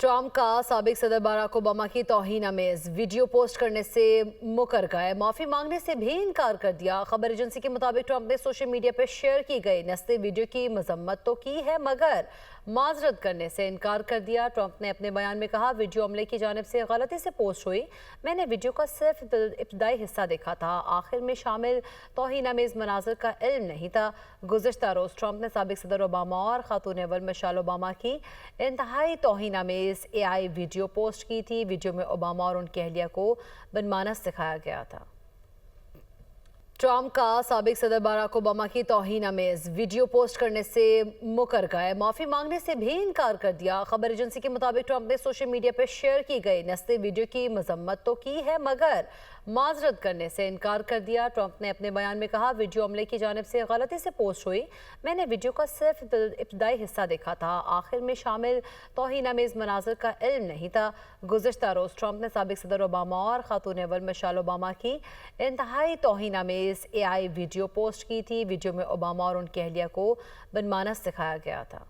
Trump का साबिक सदर बराक ओबामा की तौहीन अमेज वीडियो पोस्ट करने से मुकर गए, माफी मांगने से भी इनकार कर दिया। खबर एजेंसी के मुताबिक ट्रम्प ने सोशल मीडिया पर शेयर की गई नस्ली वीडियो की मजम्मत तो की है मगर माजरत करने से इनकार कर दिया। ट्रम्प ने अपने बयान में कहा, वीडियो अमले की जानिब से गलती से पोस्ट हुई, मैंने वीडियो का सिर्फ इब्तदाई हिस्सा देखा था, आखिर में शामिल तौहीन अमेज मनाजर का इल्म नहीं था। गुज़िश्ता रोज़ ट्रम्प ने साबिक सदर ओबामा और खातून अव्वल मिशेल ओबामा की इंतहाई तौहीन अमेज AI वीडियो पोस्ट की थी। वीडियो में ओबामा और उनकी अहलिया को बनमानस दिखाया गया था। ट्रम्प का साबिक सदर बराक ओबामा की तौहीन अमेज वीडियो पोस्ट करने से मुकर गए, माफी मांगने से भी इनकार कर दिया। खबर एजेंसी के मुताबिक ट्रम्प ने सोशल मीडिया पर शेयर की गई नस्ली वीडियो की मजम्मत तो की है मगर माजरत करने से इनकार कर दिया। ट्रम्प ने अपने बयान में कहा, वीडियो अमले की जानिब से गलती से पोस्ट हुई, मैंने वीडियो का सिर्फ इब्तदाई हिस्सा देखा था, आखिर में शामिल तौहीन अमेज मनाजर का इल्म नहीं था। गुज़िश्ता रोज़ ट्रम्प ने साबिक सदर ओबामा और खातून अव्वल मिशेल ओबामा की इंतहाई तौहीन अमेज AI वीडियो पोस्ट की थी। वीडियो में ओबामा और उनकी अहलिया को बनमानस दिखाया गया था।